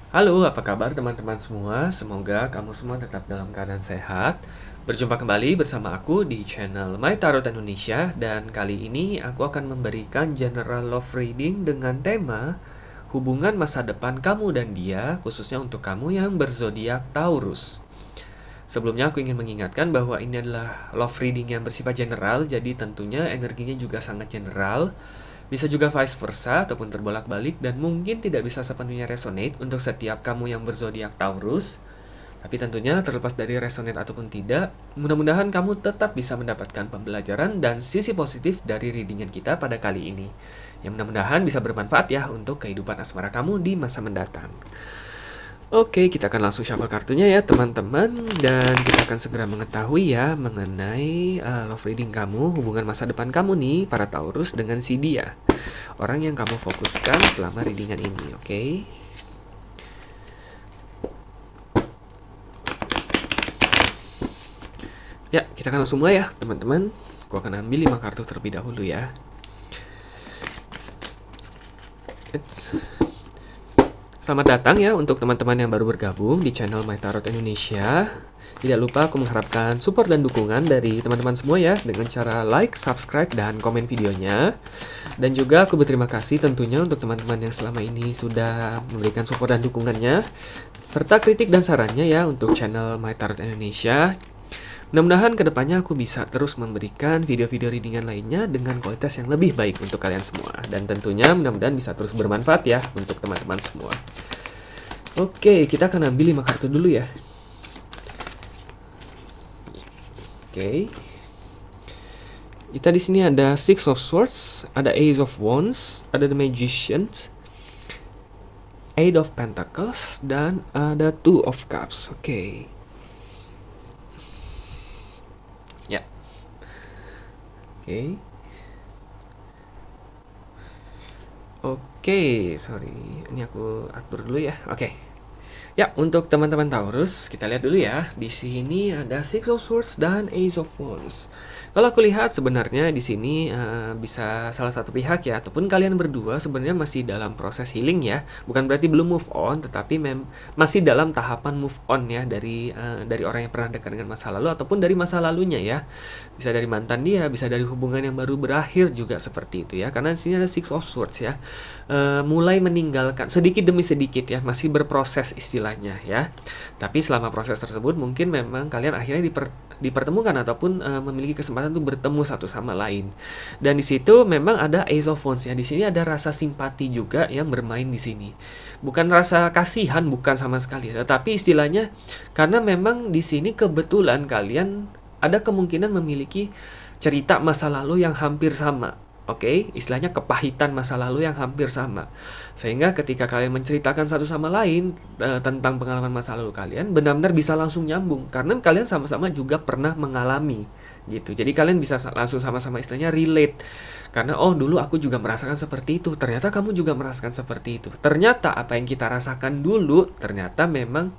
Halo, apa kabar teman-teman semua? Semoga kamu semua tetap dalam keadaan sehat. Berjumpa kembali bersama aku di channel My Tarot Indonesia dan kali ini aku akan memberikan general love reading dengan tema hubungan masa depan kamu dan dia, khususnya untuk kamu yang berzodiak Taurus. Sebelumnya aku ingin mengingatkan bahwa ini adalah love reading yang bersifat general, jadi tentunya energinya juga sangat general. Bisa juga vice versa ataupun terbolak-balik dan mungkin tidak bisa sepenuhnya resonate untuk setiap kamu yang berzodiak Taurus. Tapi tentunya terlepas dari resonate ataupun tidak, mudah-mudahan kamu tetap bisa mendapatkan pembelajaran dan sisi positif dari readingan kita pada kali ini. Yang mudah-mudahan bisa bermanfaat ya untuk kehidupan asmara kamu di masa mendatang. Oke, kita akan langsung shuffle kartunya ya teman-teman. Dan kita akan segera mengetahui ya mengenai love reading kamu, hubungan masa depan kamu nih para Taurus dengan si dia. Orang yang kamu fokuskan selama readingan ini, oke? Ya, kita akan langsung mulai ya teman-teman. Aku akan ambil 5 kartu terlebih dahulu ya. Selamat datang ya untuk teman-teman yang baru bergabung di channel My Tarot Indonesia. Tidak lupa aku mengharapkan support dan dukungan dari teman-teman semua ya dengan cara like, subscribe, dan komen videonya. Dan juga aku berterima kasih tentunya untuk teman-teman yang selama ini sudah memberikan support dan dukungannya serta kritik dan sarannya ya untuk channel My Tarot Indonesia. Mudah-mudahan kedepannya aku bisa terus memberikan video-video readingan lainnya dengan kualitas yang lebih baik untuk kalian semua. Dan tentunya mudah-mudahan bisa terus bermanfaat ya untuk teman-teman semua. Oke, kita akan ambil 5 kartu dulu ya. Oke. Kita di sini ada Six of Swords, ada Ace of Wands, ada The Magician, Eight of Pentacles, dan ada Two of Cups. Oke. Ya. Oke. Oke, sorry. Ini aku atur dulu ya. Oke. Ya, untuk teman-teman Taurus, kita lihat dulu ya. Di sini ada Six of Swords dan Ace of Wands. Kalau aku lihat sebenarnya di sini bisa salah satu pihak ya, ataupun kalian berdua sebenarnya masih dalam proses healing ya. Bukan berarti belum move on, tetapi masih dalam tahapan move on ya dari orang yang pernah dekat dengan masa lalu ataupun dari masa lalunya ya. Bisa dari mantan dia, bisa dari hubungan yang baru berakhir juga seperti itu ya. Karena di sini ada Six of Swords ya. Mulai meninggalkan sedikit demi sedikit ya, masih berproses istilahnya ya. Tapi selama proses tersebut mungkin memang kalian akhirnya dipertemukan ataupun memiliki kesempatan untuk bertemu satu sama lain. Dan di situ memang ada Ace of Wands ya. Di sini ada rasa simpati juga yang bermain di sini. Bukan rasa kasihan, bukan sama sekali, tetapi istilahnya karena memang di sini kebetulan kalian ada kemungkinan memiliki cerita masa lalu yang hampir sama. Oke, istilahnya kepahitan masa lalu yang hampir sama. Sehingga ketika kalian menceritakan satu sama lain tentang pengalaman masa lalu kalian, benar-benar bisa langsung nyambung karena kalian sama-sama juga pernah mengalami gitu. Jadi kalian bisa langsung sama-sama istilahnya relate. Karena oh dulu aku juga merasakan seperti itu. Ternyata kamu juga merasakan seperti itu. Ternyata apa yang kita rasakan dulu ternyata memang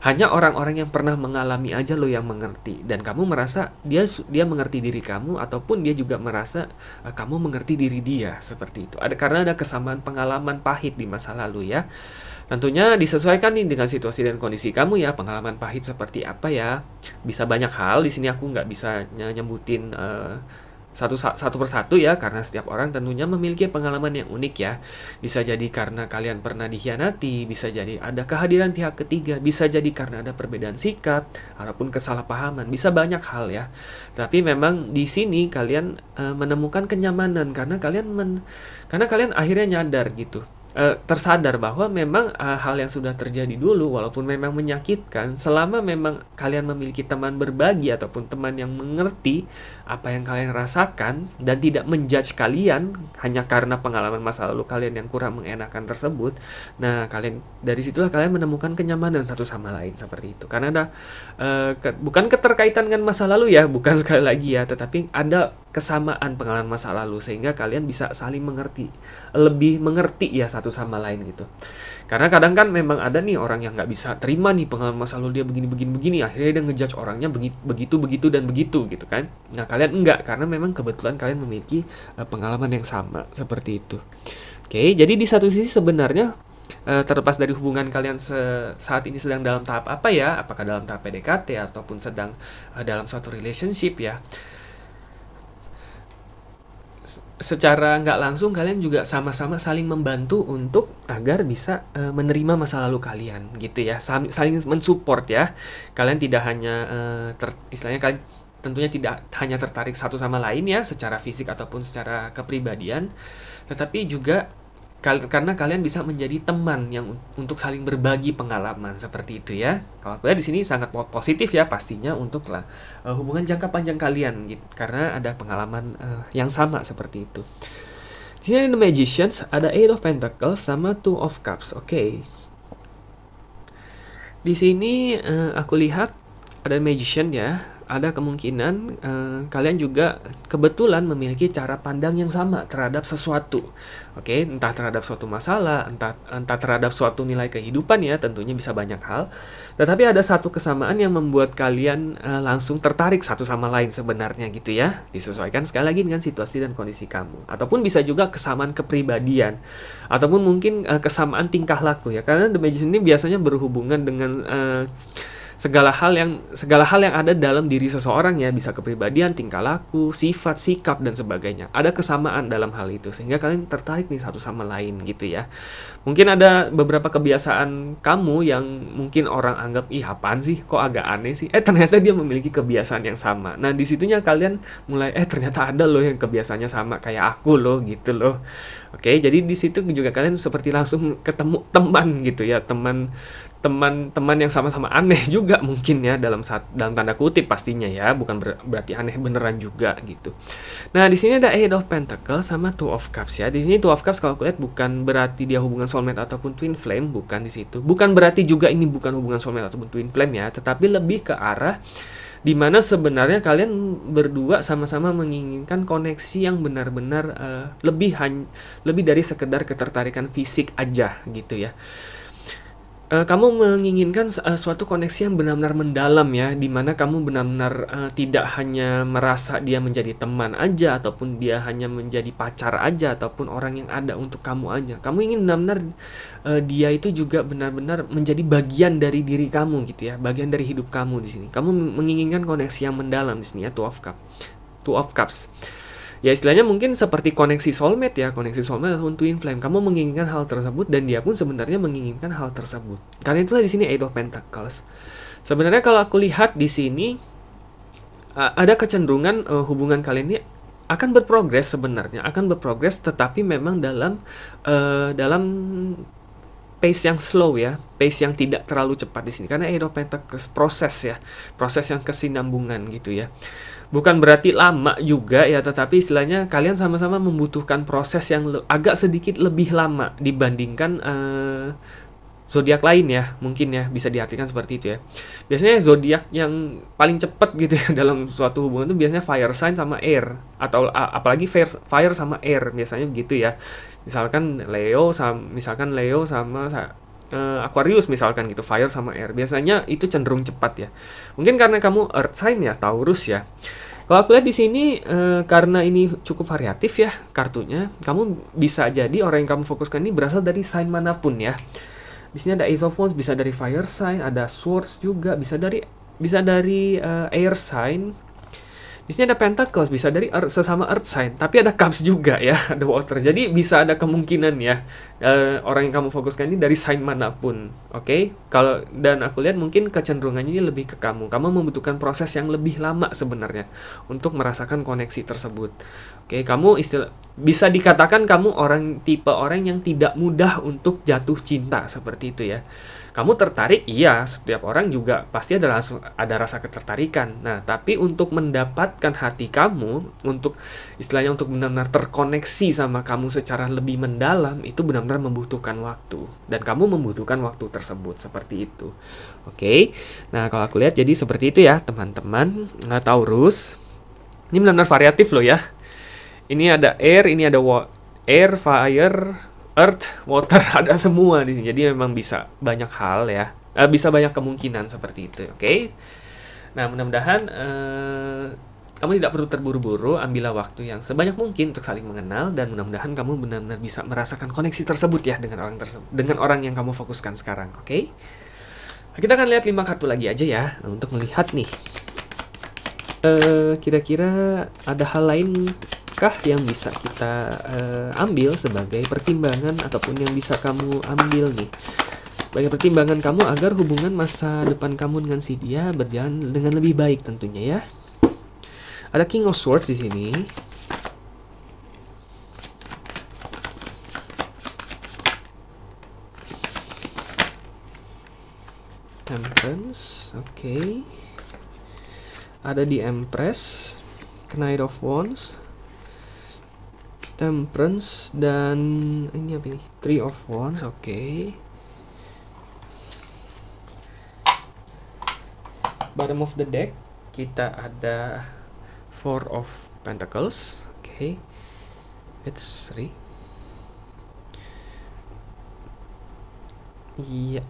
hanya orang-orang yang pernah mengalami aja loh yang mengerti dan kamu merasa dia mengerti diri kamu ataupun dia juga merasa kamu mengerti diri dia seperti itu. Karena ada kesamaan pengalaman pahit di masa lalu ya. Tentunya disesuaikan nih dengan situasi dan kondisi kamu ya. Pengalaman pahit seperti apa ya? Bisa banyak hal. Di sini aku nggak bisa nyebutin satu persatu ya, karena setiap orang tentunya memiliki pengalaman yang unik ya. Bisa jadi karena kalian pernah dikhianati, bisa jadi ada kehadiran pihak ketiga, bisa jadi karena ada perbedaan sikap ataupun kesalahpahaman, bisa banyak hal ya. Tapi memang di sini kalian menemukan kenyamanan karena kalian akhirnya nyadar gitu. Tersadar bahwa memang hal yang sudah terjadi dulu walaupun memang menyakitkan, selama memang kalian memiliki teman berbagi ataupun teman yang mengerti apa yang kalian rasakan dan tidak menjudge kalian hanya karena pengalaman masa lalu kalian yang kurang mengenakan tersebut. Nah, dari situlah kalian menemukan kenyamanan satu sama lain seperti itu. Karena ada bukan keterkaitan dengan masa lalu ya, bukan sekali lagi ya, tetapi ada kesamaan pengalaman masa lalu sehingga kalian bisa saling mengerti, lebih mengerti ya satu sama lain gitu. Karena kadang kan memang ada nih orang yang nggak bisa terima nih pengalaman masa lalu dia begini, akhirnya dia ngejudge orangnya begitu dan begitu gitu kan. Nah kalian enggak, karena memang kebetulan kalian memiliki pengalaman yang sama seperti itu. Oke, jadi di satu sisi sebenarnya terlepas dari hubungan kalian saat ini sedang dalam tahap apa ya, apakah dalam tahap PDKT ataupun sedang dalam suatu relationship ya, secara nggak langsung kalian juga sama-sama saling membantu untuk agar bisa menerima masa lalu kalian gitu ya, saling mensupport ya. Kalian tidak hanya istilahnya kalian tentunya tidak hanya tertarik satu sama lain ya secara fisik ataupun secara kepribadian, tetapi juga karena kalian bisa menjadi teman yang untuk saling berbagi pengalaman seperti itu ya. Kalau aku lihat di sini sangat positif ya pastinya untuk hubungan jangka panjang kalian gitu, karena ada pengalaman yang sama seperti itu. Di sini ada The Magicians, ada Eight of Pentacles sama Two of Cups. Oke. Di sini aku lihat ada Magician ya. Ada kemungkinan kalian juga kebetulan memiliki cara pandang yang sama terhadap sesuatu. Oke, entah terhadap suatu masalah, entah terhadap suatu nilai kehidupan ya, tentunya bisa banyak hal. Tetapi ada satu kesamaan yang membuat kalian langsung tertarik satu sama lain sebenarnya gitu ya. Disesuaikan sekali lagi dengan situasi dan kondisi kamu. Ataupun bisa juga kesamaan kepribadian. Ataupun mungkin kesamaan tingkah laku ya. Karena The Magician ini biasanya berhubungan dengan segala hal yang ada dalam diri seseorang ya, bisa kepribadian, tingkah laku, sifat, sikap dan sebagainya. Ada kesamaan dalam hal itu sehingga kalian tertarik nih satu sama lain gitu ya. Mungkin ada beberapa kebiasaan kamu yang mungkin orang anggap ih apaan sih, kok agak aneh sih. Ternyata dia memiliki kebiasaan yang sama. Nah, disitunya kalian mulai ternyata ada loh yang kebiasaannya sama kayak aku loh gitu loh. Oke, jadi di situ juga kalian seperti langsung ketemu teman gitu ya, teman yang sama-sama aneh juga mungkin ya, dalam tanda kutip pastinya ya, bukan berarti aneh beneran juga gitu. Nah, di sini ada Eight of Pentacles sama Two of Cups ya. Di sini Two of Cups kalau aku lihat bukan berarti dia hubungan soulmate ataupun twin flame, bukan di situ. Bukan berarti juga ini bukan hubungan soulmate ataupun twin flame ya, tetapi lebih ke arah dimana sebenarnya kalian berdua sama-sama menginginkan koneksi yang benar-benar lebih dari sekedar ketertarikan fisik aja gitu ya. Kamu menginginkan suatu koneksi yang benar-benar mendalam ya, di mana kamu benar-benar tidak hanya merasa dia menjadi teman aja, ataupun dia hanya menjadi pacar aja, ataupun orang yang ada untuk kamu aja. Kamu ingin benar-benar dia itu juga benar-benar menjadi bagian dari diri kamu gitu ya, bagian dari hidup kamu di sini. Kamu menginginkan koneksi yang mendalam di sini ya, Two of Cups. Ya istilahnya mungkin seperti koneksi soulmate ya, koneksi soulmate ataupun twin flame. Kamu menginginkan hal tersebut dan dia pun sebenarnya menginginkan hal tersebut. Karena itulah di sini Eight of Pentacles. Sebenarnya kalau aku lihat di sini ada kecenderungan hubungan kalian ini akan berprogres sebenarnya, tetapi memang dalam pace yang slow ya, pace yang tidak terlalu cepat di sini. Karena Eight of Pentacles proses yang kesinambungan gitu ya. Bukan berarti lama juga ya, tetapi istilahnya kalian sama-sama membutuhkan proses yang agak sedikit lebih lama dibandingkan zodiak lain ya, mungkin ya bisa diartikan seperti itu ya. Biasanya zodiak yang paling cepat gitu ya dalam suatu hubungan itu biasanya fire sign sama air, atau apalagi fire sama air biasanya begitu ya. Misalkan Leo sama Aquarius misalkan gitu, fire sama air. Biasanya itu cenderung cepat ya. Mungkin karena kamu earth sign ya, Taurus ya. Kalau aku lihat di sini karena ini cukup variatif ya kartunya, kamu bisa jadi orang yang kamu fokuskan ini berasal dari sign manapun ya. Di sini ada Ace of Wands, bisa dari fire sign, ada Swords juga, bisa dari air sign. Di sini ada Pentacles, bisa dari sesama Earth sign, tapi ada Cups juga ya, ada Water. Jadi bisa ada kemungkinan ya orang yang kamu fokuskan ini dari sign manapun, oke? Dan aku lihat mungkin kecenderungannya ini lebih ke kamu. Kamu membutuhkan proses yang lebih lama sebenarnya untuk merasakan koneksi tersebut. Oke, kamu bisa dikatakan kamu tipe orang yang tidak mudah untuk jatuh cinta seperti itu ya. Kamu tertarik, iya, setiap orang juga pasti ada rasa ketertarikan. Nah, tapi untuk mendapatkan hati kamu, istilahnya untuk benar-benar terkoneksi sama kamu secara lebih mendalam, itu benar-benar membutuhkan waktu. Dan kamu membutuhkan waktu tersebut, seperti itu. Oke, nah kalau aku lihat jadi seperti itu ya, teman-teman. Taurus, ini benar-benar variatif loh ya. Ini ada air, ini ada air, fire, earth, water, ada semua di sini. Jadi memang bisa banyak hal ya. Bisa banyak kemungkinan seperti itu, oke? Nah, mudah-mudahan kamu tidak perlu terburu-buru, ambillah waktu yang sebanyak mungkin untuk saling mengenal, dan mudah-mudahan kamu benar-benar bisa merasakan koneksi tersebut ya dengan orang tersebut, dengan orang yang kamu fokuskan sekarang, oke? Kita akan lihat 5 kartu lagi aja ya, untuk melihat nih. Kira-kira ada hal lain kah yang bisa kita ambil sebagai pertimbangan ataupun yang bisa kamu ambil nih sebagai pertimbangan kamu agar hubungan masa depan kamu dengan si dia berjalan dengan lebih baik tentunya ya. Ada King of Swords di sini. Temperance, oke. Ada di Empress, Knight of Wands, Temperance, dan ini apa ini? Three of Wands, oke. Bottom of the deck kita ada Four of Pentacles, oke. It's 3. Iya.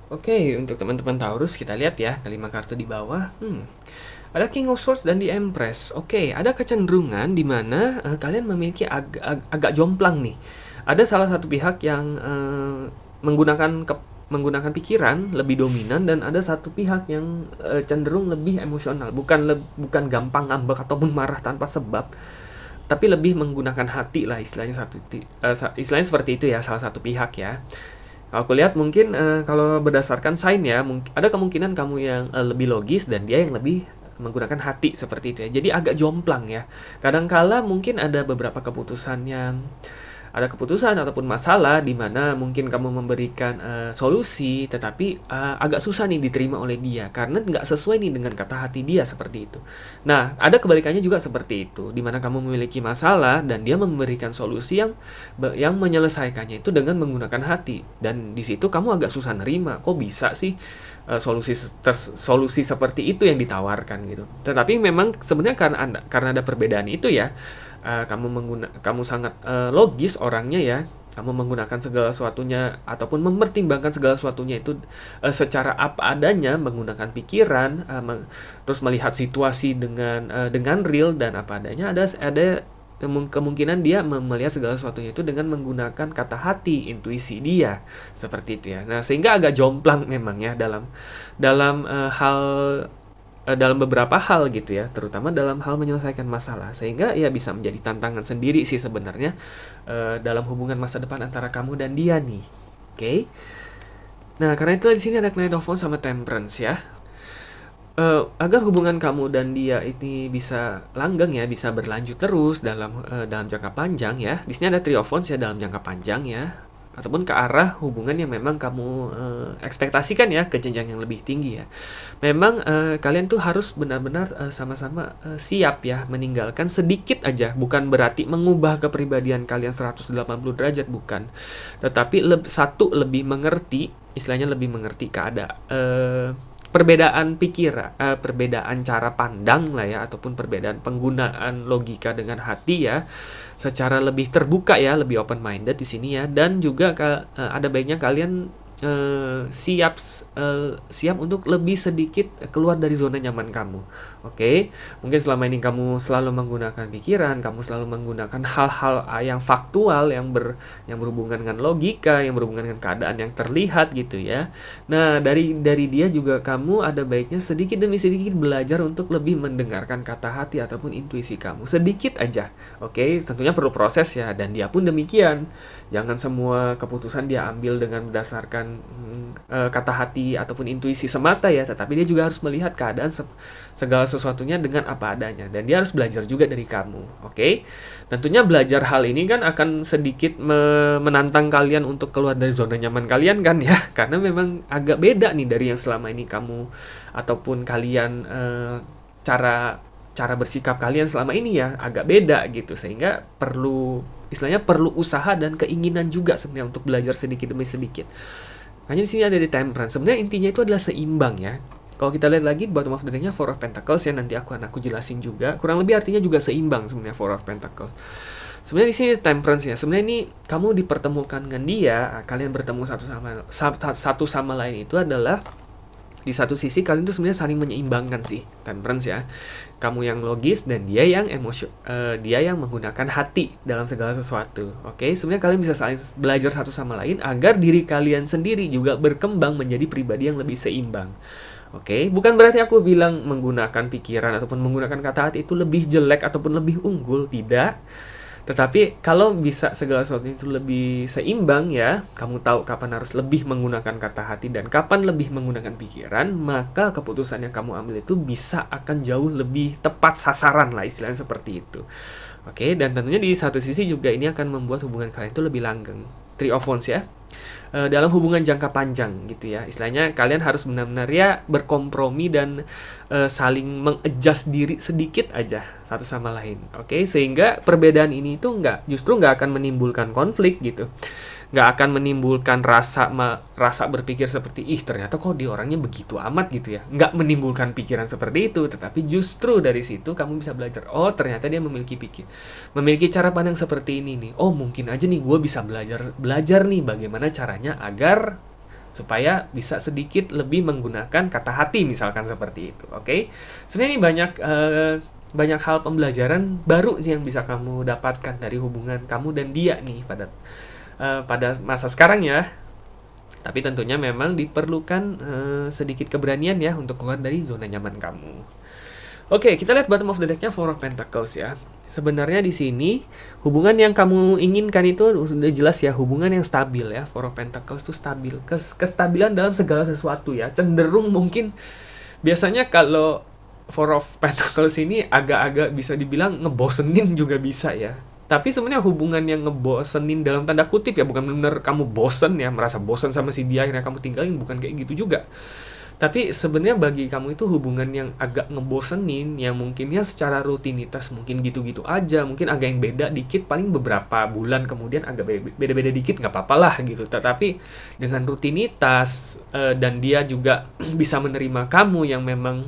Oke, untuk teman-teman Taurus kita lihat ya kelima kartu di bawah. Ada King of Swords dan di Empress. Oke, ada kecenderungan di mana kalian memiliki agak jomplang nih. Ada salah satu pihak yang menggunakan pikiran lebih dominan, dan ada satu pihak yang cenderung lebih emosional. Bukan gampang ngambek ataupun marah tanpa sebab, tapi lebih menggunakan hati lah istilahnya istilahnya seperti itu ya, salah satu pihak ya. Aku lihat mungkin kalau berdasarkan sign ya, ada kemungkinan kamu yang lebih logis dan dia yang lebih menggunakan hati seperti itu ya. Jadi agak jomplang ya. Kadangkala mungkin ada beberapa keputusan ataupun masalah di mana mungkin kamu memberikan solusi, tetapi agak susah nih diterima oleh dia karena nggak sesuai nih dengan kata hati dia seperti itu. Nah, ada kebalikannya juga seperti itu, di mana kamu memiliki masalah dan dia memberikan solusi yang menyelesaikannya itu dengan menggunakan hati, dan di situ kamu agak susah nerima. Kok bisa sih solusi seperti itu yang ditawarkan gitu? Tetapi memang sebenarnya karena ada perbedaan itu ya. Kamu sangat logis orangnya ya. Kamu menggunakan segala sesuatunya ataupun mempertimbangkan segala sesuatunya itu secara apa adanya, menggunakan pikiran, terus melihat situasi dengan real dan apa adanya. Ada kemungkinan dia melihat segala sesuatunya itu dengan menggunakan kata hati, intuisi dia seperti itu ya. Nah, sehingga agak jomplang memang ya dalam beberapa hal gitu ya, terutama dalam hal menyelesaikan masalah, sehingga ya bisa menjadi tantangan sendiri sih sebenarnya dalam hubungan masa depan antara kamu dan dia nih. Oke. Nah, karena itu di sini ada Knight of Wands sama Temperance ya. Agar hubungan kamu dan dia ini bisa langgeng ya, bisa berlanjut terus dalam jangka panjang ya. Di sini ada Three of Wands ya, dalam jangka panjang ya, ataupun ke arah hubungan yang memang kamu ekspektasikan ya, ke jenjang yang lebih tinggi ya. Memang kalian tuh harus benar-benar sama-sama siap ya meninggalkan sedikit aja, bukan berarti mengubah kepribadian kalian 180 derajat, bukan. Tetapi lebih mengerti, istilahnya lebih mengerti perbedaan pikiran, perbedaan cara pandang lah ya, ataupun perbedaan penggunaan logika dengan hati ya, secara lebih terbuka ya, lebih open minded di sini ya. Dan juga ada baiknya kalian siap untuk lebih sedikit keluar dari zona nyaman kamu. Oke, mungkin selama ini kamu selalu menggunakan pikiran, kamu selalu menggunakan hal-hal yang faktual, yang berhubungan dengan logika, yang berhubungan dengan keadaan yang terlihat gitu ya. Nah, dari dia juga kamu ada baiknya sedikit demi sedikit belajar untuk lebih mendengarkan kata hati ataupun intuisi kamu, sedikit aja. Oke, tentunya perlu proses ya, dan dia pun demikian. Jangan semua keputusan dia ambil dengan berdasarkan kata hati ataupun intuisi semata ya, tetapi dia juga harus melihat keadaan segala sesuatunya dengan apa adanya, dan dia harus belajar juga dari kamu. Oke? Tentunya belajar hal ini kan akan sedikit menantang kalian untuk keluar dari zona nyaman kalian kan ya, karena memang agak beda nih dari yang selama ini kamu ataupun kalian cara bersikap kalian selama ini ya, agak beda gitu, sehingga istilahnya perlu usaha dan keinginan juga sebenarnya untuk belajar sedikit demi sedikit. Makanya di sini ada di Temperance. Sebenarnya intinya itu adalah seimbang ya. Kalau kita lihat lagi bottom of the deck-nya Four of Pentacles ya, nanti aku jelasin juga. Kurang lebih artinya juga seimbang sebenarnya Four of Pentacles. Sebenarnya di sini Temperance ya. Sebenarnya ini kamu dipertemukan dengan dia, kalian bertemu satu sama lain itu adalah Di satu sisi kalian tuh sebenarnya saling menyeimbangkan sih, temperance ya. Kamu yang logis dan dia yang dia yang menggunakan hati dalam segala sesuatu. Oke, sebenarnya kalian bisa saling belajar satu sama lain agar diri kalian sendiri juga berkembang menjadi pribadi yang lebih seimbang. Oke, bukan berarti aku bilang menggunakan pikiran ataupun menggunakan kata hati itu lebih jelek ataupun lebih unggul, tidak. Tetapi kalau bisa segala sesuatu itu lebih seimbang ya, kamu tahu kapan harus lebih menggunakan kata hati dan kapan lebih menggunakan pikiran, maka keputusan yang kamu ambil itu bisa akan jauh lebih tepat sasaran lah, istilahnya seperti itu. Oke, dan tentunya di satu sisi juga ini akan membuat hubungan kalian itu lebih langgeng. Three of Wands ya. Dalam hubungan jangka panjang gitu ya. Istilahnya kalian harus benar-benar ya berkompromi dan saling mengadjust diri sedikit aja satu sama lain. Oke, sehingga perbedaan ini itu justru nggak akan menimbulkan konflik gitu. Nggak akan menimbulkan rasa berpikir seperti ternyata kok dia orangnya begitu amat gitu ya. Nggak menimbulkan pikiran seperti itu, tetapi justru dari situ kamu bisa belajar, oh ternyata dia memiliki cara pandang seperti ini nih. Oh mungkin aja nih gue bisa belajar nih bagaimana caranya agar supaya bisa sedikit lebih menggunakan kata hati misalkan seperti itu. Oke, sebenarnya ini banyak hal pembelajaran baru sih yang bisa kamu dapatkan dari hubungan kamu dan dia nih pada masa sekarang ya. Tapi tentunya memang diperlukan sedikit keberanian ya untuk keluar dari zona nyaman kamu. Oke, kita lihat bottom of the deck-nya Four of Pentacles ya. Sebenarnya di sini hubungan yang kamu inginkan itu sudah jelas ya, hubungan yang stabil ya. Four of Pentacles itu stabil, kestabilan dalam segala sesuatu ya. Cenderung mungkin biasanya kalau Four of Pentacles ini agak-agak bisa dibilang ngebosenin juga bisa ya. Tapi sebenarnya hubungan yang ngebosenin dalam tanda kutip ya, bukan benar kamu bosen ya, merasa bosen sama si dia akhirnya kamu tinggalin, bukan kayak gitu juga. Tapi sebenarnya bagi kamu itu hubungan yang agak ngebosenin, yang mungkinnya secara rutinitas mungkin gitu-gitu aja, mungkin agak yang beda dikit, paling beberapa bulan kemudian agak beda-beda dikit, nggak apa-apa lah gitu. Tetapi dengan rutinitas dan dia juga bisa menerima kamu yang memang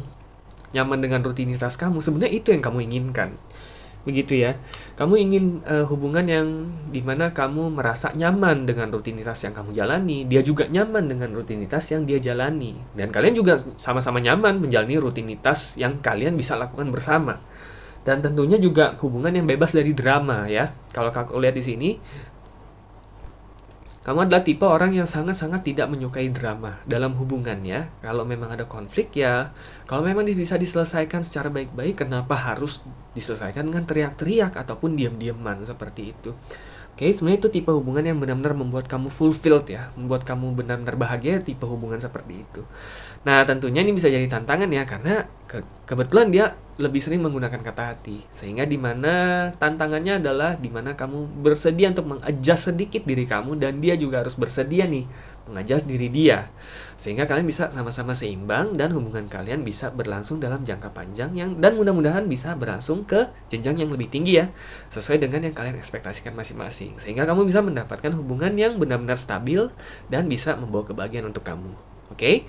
nyaman dengan rutinitas kamu, sebenarnya itu yang kamu inginkan. Begitu ya. Kamu ingin hubungan yang dimana kamu merasa nyaman dengan rutinitas yang kamu jalani, dia juga nyaman dengan rutinitas yang dia jalani, dan kalian juga sama-sama nyaman menjalani rutinitas yang kalian bisa lakukan bersama. Dan tentunya juga hubungan yang bebas dari drama ya. Kalau aku lihat di sini, kamu adalah tipe orang yang sangat-sangat tidak menyukai drama dalam hubungan ya. Kalau memang ada konflik ya, kalau memang bisa diselesaikan secara baik-baik, kenapa harus diselesaikan dengan teriak-teriak ataupun diam-diaman seperti itu. Oke, sebenarnya itu tipe hubungan yang benar-benar membuat kamu fulfilled ya, membuat kamu benar-benar bahagia, tipe hubungan seperti itu. Nah, tentunya ini bisa jadi tantangan ya, karena kebetulan dia lebih sering menggunakan kata hati. Sehingga dimana tantangannya adalah dimana kamu bersedia untuk mengadjust sedikit diri kamu, dan dia juga harus bersedia nih mengadjust diri dia. Sehingga kalian bisa sama-sama seimbang dan hubungan kalian bisa berlangsung dalam jangka panjang dan mudah-mudahan bisa berlangsung ke jenjang yang lebih tinggi ya, sesuai dengan yang kalian ekspektasikan masing-masing. Sehingga kamu bisa mendapatkan hubungan yang benar-benar stabil dan bisa membawa kebahagiaan untuk kamu. Oke?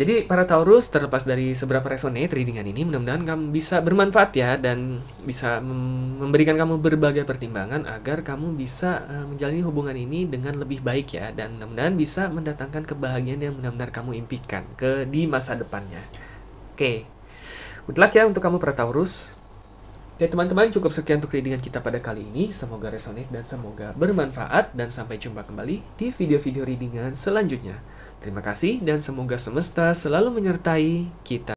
Jadi para Taurus, terlepas dari seberapa resonate readingan ini, mudah-mudahan kamu bisa bermanfaat ya, dan bisa memberikan kamu berbagai pertimbangan agar kamu bisa menjalani hubungan ini dengan lebih baik ya, dan mudah-mudahan bisa mendatangkan kebahagiaan yang benar-benar kamu impikan di masa depannya. Oke, good luck ya untuk kamu para Taurus. Oke teman-teman, cukup sekian untuk readingan kita pada kali ini. Semoga resonate dan semoga bermanfaat, dan sampai jumpa kembali di video-video readingan selanjutnya. Terima kasih dan semoga semesta selalu menyertai kita.